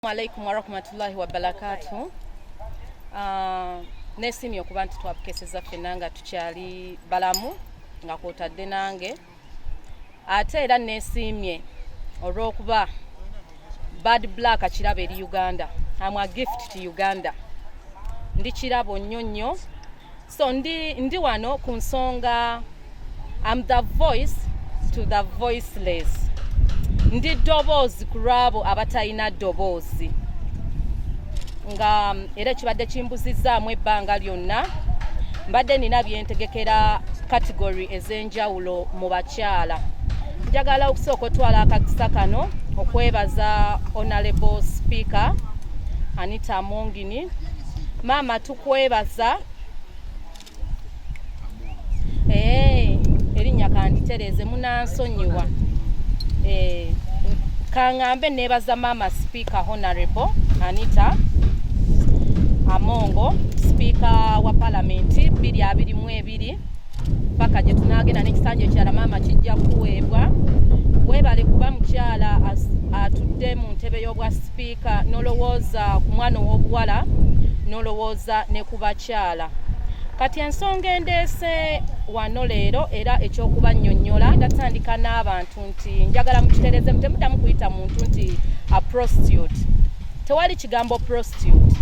Alaikum warahmatullahi wabarakatuh. Nesimye okuba nti twapukeseza ffenna nga tukyali balamu nga kwotadde nange ate era nesimye olw'okuba Bad Black kirabo eri Uganda. I'm a gift to Uganda. Ndi kirabo nnyo nnyo. So ndi wano ku nsonga I'm the voice to the voiceless. Ndi ddoboozi ku lwabo abatalina ddoboozi nga era kibadde kimbuzizaamu ebbanga lyonna mbadde nina byentegekera category ez'enjawulo mu bakyala. Njagala okusooka otwala akakisa kano okwebaza Honorable Speaker Anita Mongini. Maama tukwebaza erinnya kanditereze munansonyiwa. Kangambe nebaza Mama Speaker Honorable Anita Amongo, Speaker wa Parliament 2022 paka je tunagenda n'ekisanja ekyala Mama kijja kuweebwa. Webale kuba mukyala atudde mu ntebe y'obwa Speaker nolowooza ku mwana ow'obuwala nolowooza ne ku bakyala. Kati ensonga endeese wano leero era ekyokubannyonnyola ndatandika n'abantu nti njagala mukitereze temuddamu kuyita muntu nti a prostitute. Tewali kigambo prostitute.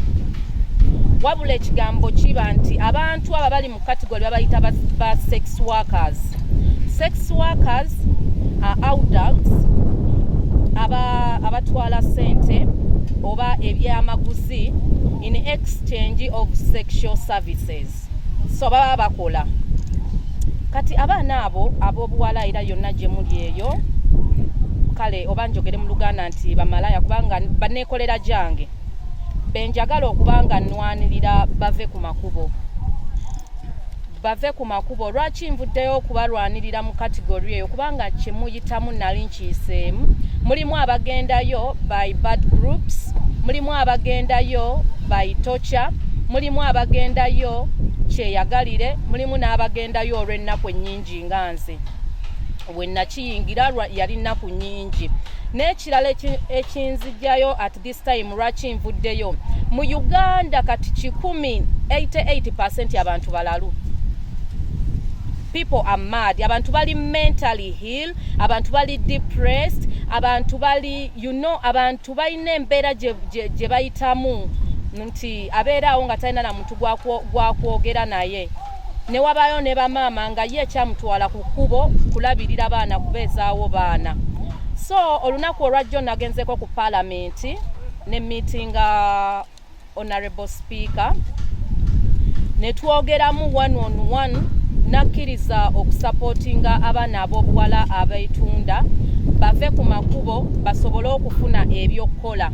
Wabula ekigambo kiba nti abantu aba bali mu category babayita ba sex workers. Sex workers are adults abatwala sente oba ebyamaguzi in exchange of sexual services. So baba bakola. Kati abaana abo ab'obuwala era yonna gye muli eyo kale oba njogere mu Luganda nti bamalaya kubanga baneekolera jange benjagala okubanga nnwanirira bave ku makubo. Bave ku makubo. Lwaki nvuddeyo okubalwanirira mu kategori eyo kubanga kye muyitamu nali nkiyiseemu. Mulimu abagendayo by bad groups, mulimu abagendayo by torture, mulimu abagendayo kyeyagalire, mulimu n'abagendayo olw'ennaku ennyingi nga nze bwe nakiyingira yali nnaku nnyingi. N'ekirala ekinzijjayo at this time lwaki nvuddeyo mu Uganda kati 88% abantu balalu. People are mad. Abantu bali mentally ill, abantu bali depressed, abantu bali abantu balina embeera gye bayitamu nti abeeraawo nga talina na muntu gwakwogera naye. Ne wabayo ne bamaama nga ye kyamutwala ku kkubo kulabirira baana kubeezaawo baana. So olunaku olwajjo nagenzeko ku Parliament ne meetinga Honorable Speaker ne twogeramu one on one nakkiriza okusupportinga abaana ab'obuwala abeetunda bave ku makubo basobole okufuna ebyokkola.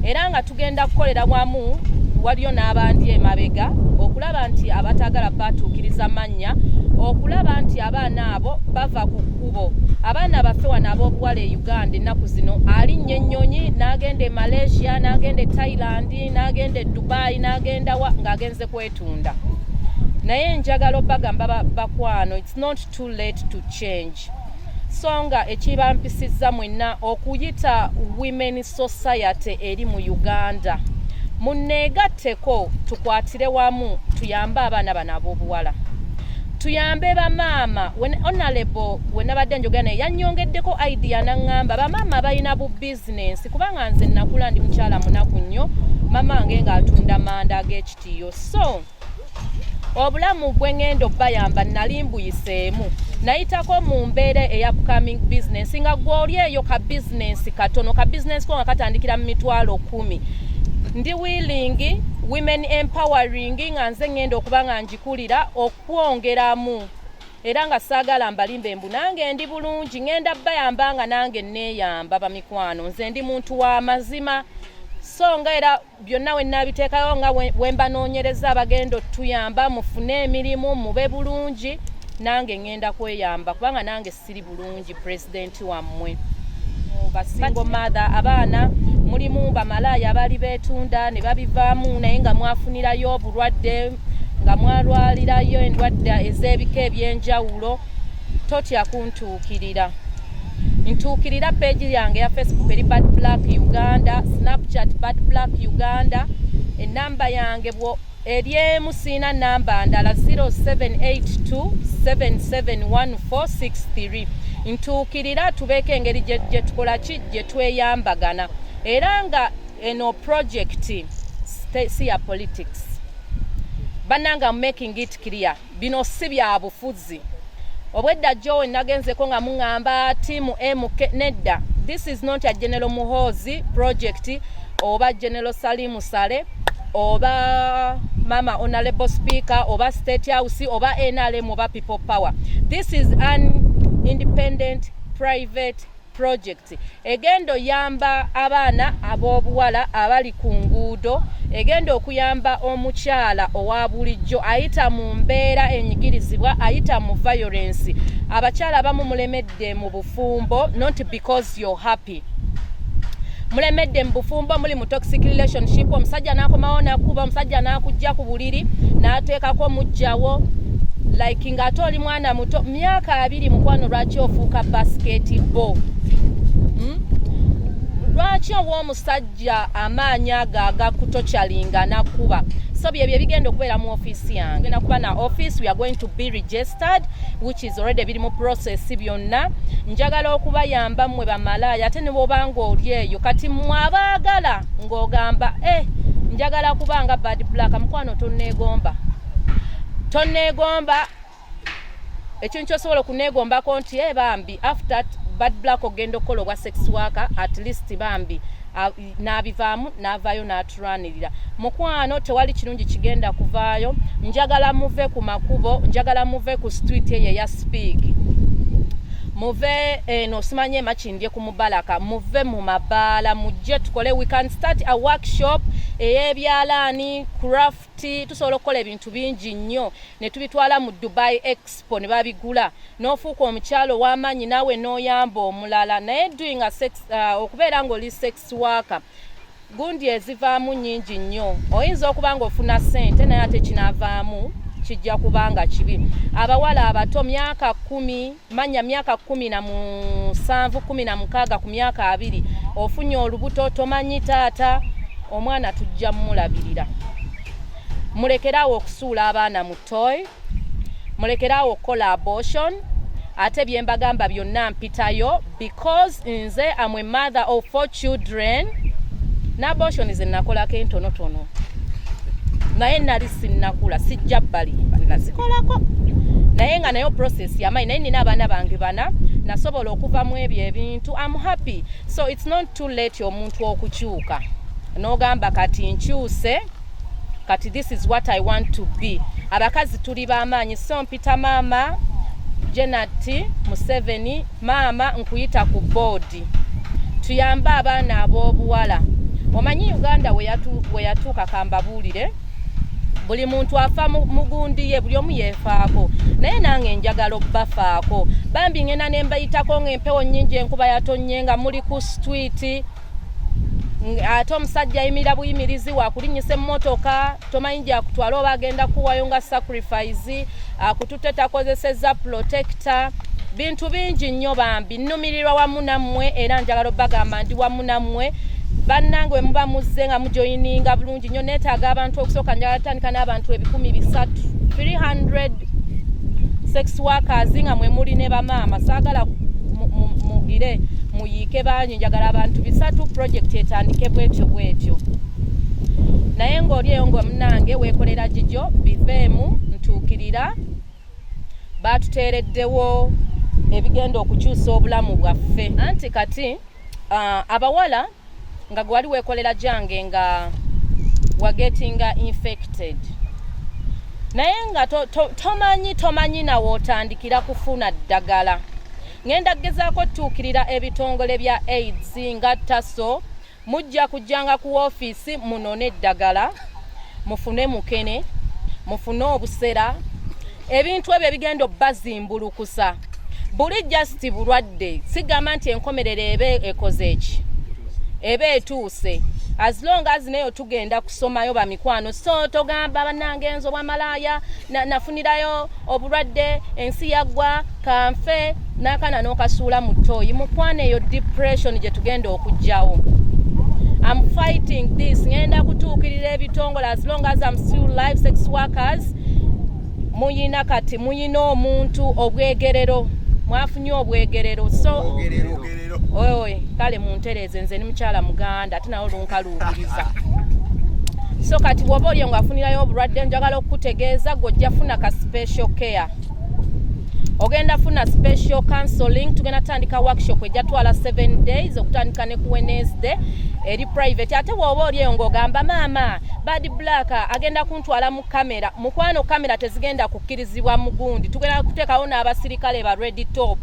Era nga tugenda kukolera wamu waliyo n'abandi emabega okulaba nti abatagala batuukiriza mannya, okulaba nti abaana abo bava ku kkubo. Abaana baffe wano ab'obuwala e Uganda ennaku zino alinnye ennyonyi n'agenda e Malaysia n'agenda e Thailand n'agenda e Dubai n'agenda ng'agenze kwetunda. Naye njagala obbagamba bakwano it's not too late to change. Songa ekibampisizza mwenna okuyita women society eri mu Uganda. Munneegatteko tukwatire wamu tuyambe abaana bano ab'obuwala. Tuyambe bamaama. Honorable wenabadde njogera naye yannyongeddeko idea n'aŋŋamba bamaama balina bu business kubanga nze nakula ndi mukyala munaku nnyo mama wange ng'atunda manda ag'ekitiyo. So obulamu bwe ngenda obbayamba nali mbuyiseemu nayitako mu mbeera eya upcoming business nga gw'oli eyo ka business katono ka business ko nga katandikira mu mitwalo 10. Ndi willing women empowering nga nze ngenda okuba nga njikulira okwongeramu era nga saagala mbalimbe mbu nange ndi bulungi ngenda bayamba nga nange neeyamba bamikwano nze ndi muntu wa mazima. So nga era byonna we nabiteekayo nga wemba noonyereza abagendo tuyamba mufune emirimu mube bulungi nange ngenda kweyamba kubanga nange siri bulungi president wammwe. Basingo mother abaana mulimu bamalaya abali beetunda ne babivaamu naye nga mwafunirayo obulwadde nga mwalwalirayo endwadde ez'ebika ebyenjawulo totya kuntuukirira. ntuukirira page yange ya Facebook eri Bad Black Uganda, Snapchat Bad Black Uganda, enamba yange bwo eryemu siina namba ndala 0782771463. ntuukirira tubeeko engeri gye tukola ki gye tweyambagana era nga eno project si ya politics. Bananga making it clear bino si bya bufuzi. Obwedda Joe nagenzeko nga mungamba timu MK nedda. This is not a General Muhozi project oba General Salimu Sale oba Mama Honorable Speaker oba State House oba NRM oba People Power. This is an independent private project. Egendo yamba abaana ab'obuwala abali ku nguudo, egenda okuyamba omukyala owa bulijjo ayita mu mbeera enyigirizibwa, ayita mu violence. Abakyala abamu mulemedde mu bufumbo, not because you're happy. Mulemedde mu bufumbo, muli mu toxic relationship, omusajja n'akomawo n'akuba, omusajja n'akujja ku buliri n'ateekako mujjawo like ng'ate oli mwana muto myaka 2 mukwano lwaki ofuuka basketball. Lwaki omusajja amaanyi agakutochalinga nakuba. So byebyo bigenda okubeera mu office yange. Genda kuba na office, we are going to be registered, which is already biri mu process byonna. Njagala okubayamba mmwe bamalaya ate ne bobanga oli eyo kati mwabagala ng'ogamba njagala kubanga Bad Black mukwano tonneegomba ekintu kyosobola okuneegombako nti bambi after Bad Black ogenda okukola obwa sex worker at least bambi n'abivaamu n'avaayo n'atulanirira. Mukwano tewali kirungi kigenda kuvaayo. Njagala muve ku makubo, njagala muve ku street eyo ya Speak, muve no Simanyi makindye ku Mubalaka, muve mu mabaala, mujje tukole. We can start a workshop eyebyalaani craft, tusobola okukola ebintu bingi nnyo ne tubitwala mu Dubai Expo ne babigula, n'ofuuka omukyalo w'amaanyi naawe n'oyamba omulala. Naye doing a sex okubeera ng'oli sex worker gundi ezivaamu nnyingi nnyo. Oyinza okuba ng'ofuna ssente naye ate kinaavaamu kijja kubanga kibi. Abawala abato myaka 10 manya myaka 17 16 ku myaka 2 ofunye olubuto tomanyi taata omwana tujja mulabirira. Mulekerawo okusuula abaana mu toy, mulekerawo okukola abortion. Ate byembagamba byonna mpitayo because nze am a mother of 4 children. N'abortion ze nakolako entonotono naye nali sinnakula sijja balimba nazikolako naye nga nayo process yamayi naye nina abaana bange bana nasobola okuva mu ebyo ebintu. I'm happy. So it's not too late omuntu okukyuka n'ogamba kati nkyuse kati this is what I want to be. Abakazi tuli b'amaanyi so mpita maama Jenati Museveni maama nkuyita ku board tuyamba abaana ab'obuwala. Omanyi Uganda we yatuuka kambabuulire buli muntu afa mugundi ye buli omu yeefaako naye nange njagala obbafaako. Bambi ngenda ne mbayitako ng'empewo nnyingi enkuba yatonye nga muli ku street ate omusajja ayimira buyimirizi wakulinnyisa emmotoka tomanyi gyakutwala oba agenda kuwayo nga sacrifice akutute takozesezza protector. Bintu bingi nnyo bambi nnumirirwa wamu nammwe era njagala obbagamba ndi wamu nammwe. Bannange we muba muzze nga mujoyininga bulungi nnyo neetaaga abantu okusooka njagala tandika n'abantu 300 sex workers nga mwe muli ne bamaama saagala mugire muyiike bangi njagala abantu 300 project etandike bwetyo naye ng'oli eyo nga munnange weekolera gijo biveemu ntuukirira baatuteereddewo ebigenda okukyusa obulamu bwaffe anti kati abawala nga gwali weekolera jange nga wagetinga infected naye nga tomanyi nawe otandikira kufuna ddagala. Ngenda gezaako tuukirira ebitongole bya AIDS nga taso mujja kujjanga ku office munone eddagala mufune mukene mufune obusera ebintu ebyo bigenda obbazimbulukusa buli just bulwadde sigamba nti enkomerere ebe ekoze eki ebe etuuse as long as neyo tugenda kusomayo ba mikwano so togamba bannange enzo bwa malaya nafunirayo obulwadde ensi yaggwa kanfe nakana n'okasuula mu ttooyi mukwana eyo depression gye tugenda okujjawo. I'm fighting this. Ngenda kutuukirira ebitongole as long as I'm still live sex workers. Muyina kati muyina omuntu obwegerero. Mwafunye obwegerero. So oye kale muntereze nze ni mukyala Muganda tunawo lunkaluubiriza. So kati woba oli ng'afunirayo obulwadde njagala okukutegeeza gojja funa ka special care. Ogenda funa special counseling. Tugenda tandika workshop ejja twala 7 days okutandika ne ku Wednesday eri private. Ate woba oli ng'ogamba maama bad black agenda kuntwala mu kamera. Mukwano kamera tezigenda kukkirizibwa mu gundi. Tugenda kuteekawo n'abasirikale ba ready top.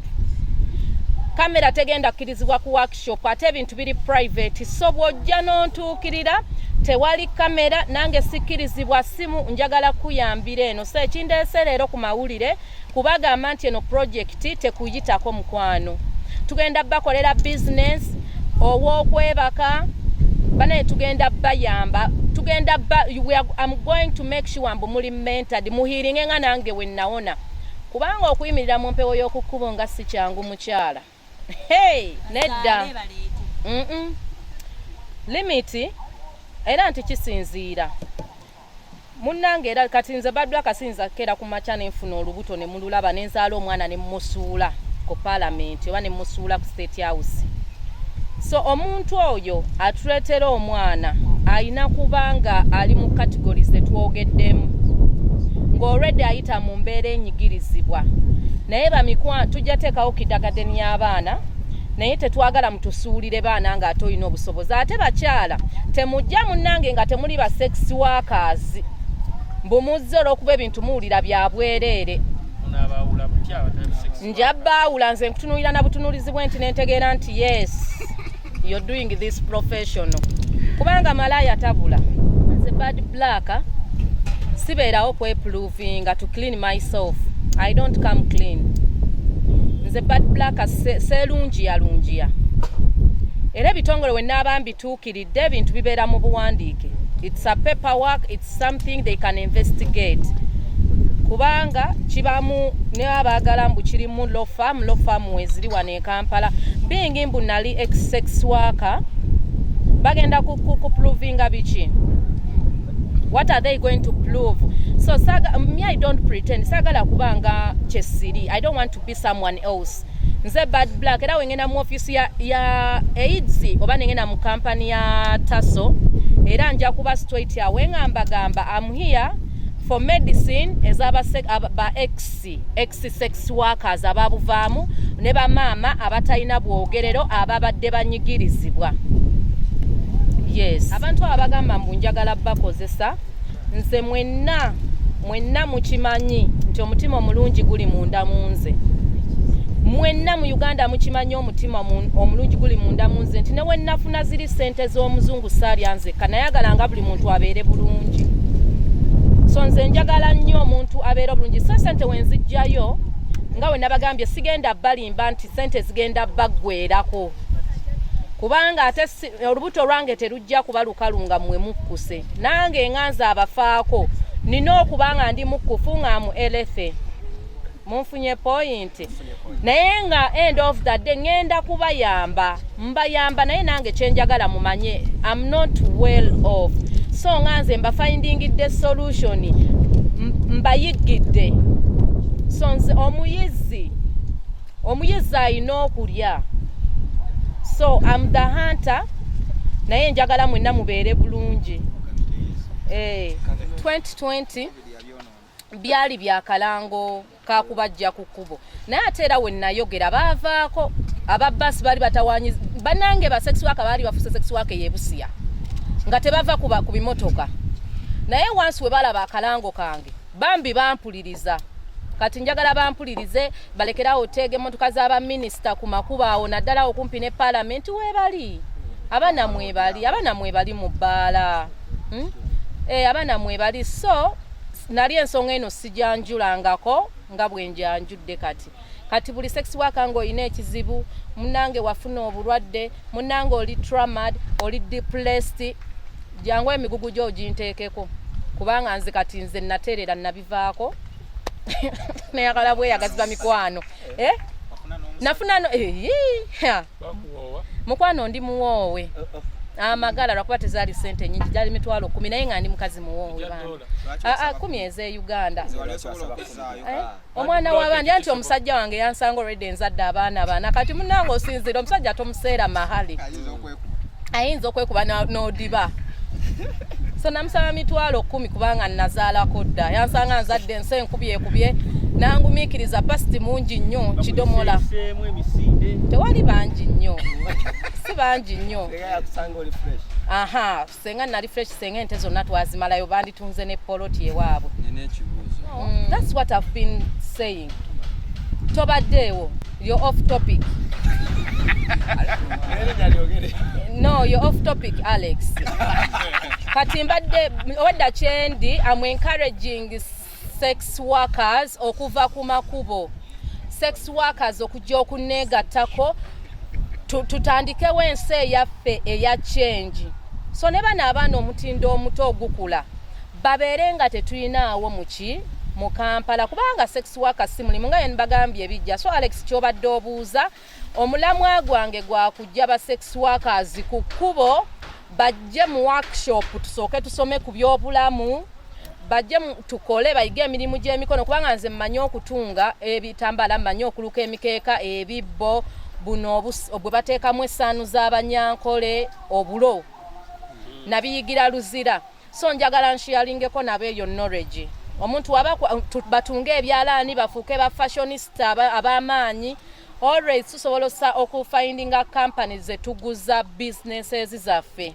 Kamera tegenda kukkirizibwa ku workshop ate ebintu biri private. So bw'ojja n'ontuukirira tewali kamera nange sikkirizibwa simu njagala kuyambira eno. So ekindeese leero ku mawulire kubagamba nti eno project tekuyitako mukwano. Tugenda bakolera business ow'okwebaka bane tugenda bayamba tugenda I'm going to make sure mbu muli mentored muhiringe nga nange wennaona kubanga okuyimirira mu mpewo y'okukkubo nga si kyangu mukyala. Hey nedda limiti era nti kisinziira munnange era kati nze baddu akasinza kera ku macha nenfuna olubuto ne mululaba nenzaala omwana ne musuula ku parliament oba ne musuula ku state house. So omuntu oyo atuletera omwana ayina kubanga ali mu categories etwogeddemu ng'already ayita mu mbeera enyigirizibwa naye bamikwa tujja teekawo kiddagadeni y'abaana naye tetwagala mutusuulire baana nga ate olina obusobozi. Ate bakyala temujja munnange nga temuli ba sex workers mbumuzze olw'okuba ebintu muwulira bya bwereere. Njabaawula nze nkutunuulira na butunuulizi bwe nti nentegeera nti yes you're doing this professional kubanga malaya tabula. Nze bad black sibeerawo kweprovinga to clean myself. I don't come clean. Nze bad black seelungiya era ebitongole wennaaba mbituukiridde ebintu bibeera mu buwandiike. It's a paperwork, it's something they can investigate. Kubanga kibamu ne abaagala mbu kiri mu law firm weziri wano e Kampala. Being mbu nali ex-sex worker bagenda kuprovinga biki? What are they going to prove? So me I don't pretend. Sagala kubanga chesiri. I don't want to be someone else. Nze bad black era wengena mu office ya AIDS oba nengena mu company ya Taso era nja kuba straight ya wengamba I'm here for medicine ezaba ex sex workers ababuvaamu ne ba mama abatayina bwogerero ababadde banyigirizibwa. Yes, abantu abagamba mbunjagala bakozesa nze mwenna mukimanyi nti omutima omulungi guli munda munze. Mwenna mu Uganda mukimanyi omutima omulungi guli munda munze nti newe nafuna ziri sente z'omuzungu saalya nze kanayagalanga buli muntu abeere bulungi. So nze njagala nnyo omuntu abeere bulungi. So sente wenzijjayo nga we nabagambye sigenda balimba nti sente zigenda baggwerako kubanga ate olubuto lwange terujja kuba lukalunga mwe mukkuse nange nganza abafaako nina okubanga ndi mukkufu nga mu elefe munfunye point naye nga end of the day ngenda kubayamba mbayamba naye nange kyenjagala mumanye I'm not well off. So nganze mba finding the solution mbayigidde. So nze omuyizi ayina okulya. So I'm the hunter naye njagala mwenna mubeere bulungi. 2020 byali byakalango kakubajja ku kkubo naye ate era we nayogera baavaako ababbasi baali batawanyiza banange ba sex worker baali bafuse sex worker yebusiya nga tebava ku bimotoka naye once we balaba akalango kange bambi bampuliriza kati njagala bampulirize balekerawo oteege emmotoka z'aba minisita ku makubo awo naddala okumpi ne parliament webali abaana mwebali mu bbaala abaana mwebali. So nali ensonga eno sijanjulangako nga bwe njanjudde kati buli sex worker ng'olina ekizibu munnange wafuna obulwadde munnange oli traumatized oli depressed jangu emigugu gyo ginteekeko kubanga nze kati nze nateerera nabivaako nayagala bweyagaziba mikwano nafuna no mukwano ndi muwoowe amagala lwakuba tezaali sente nyingi gyali mitwalo 10 naye nga ndi mukazi muwoowe bana 10 eze Uganda omwana w'abandi anti omusajja wange yansanga already enzadde abaana bana kati munange osinzira omusajja tomuseera mahali ayinza okwekuba n'odiba so namusaba mitwalo 10 kubanga nazaalako dda yansanga nzadde ensi ekubye nangumiikiriza pasiti mungi nnyo kidomola tewali bangi nnyo si bangi nnyo senga nali fresh senga ente zonna twazimalayo banditunze ne poloti ewaabwe that's what I've been saying tobaddeewo you're off topic no you're off topic Alex kati mbadde wadda kyendi I'm encouraging sex workers okuva ku makubo sex workers okujja okuneegattako tutandikewo ensi eyaffe eya change so ne bano abaana omutindo omuto ogukula babeere nga tetuyinaawo mu Kampala kubanga sex workers si mulimu nga yenibagambye ebijja so Alex kyobadde obuuza omulamwa gwange gwakujja ba sex workers ku kkubo bajje mu workshop tusooke tusome ku byobulamu bajje tukole bayige emirimu gy'emikono kubanga nze mmanyi okutunga ebitambala mmanyi okuluka emikeeka ebibbo buno bwe bateekamu essaanu z'abanyankole obulo nabiyigira luzira so njagala nshialingeko nabo eyo knowledge omuntu batunga ebyalaani bafuuke ba fashionista ab'amaanyi always tusobola okufindinga companies etuguza businesses zaffe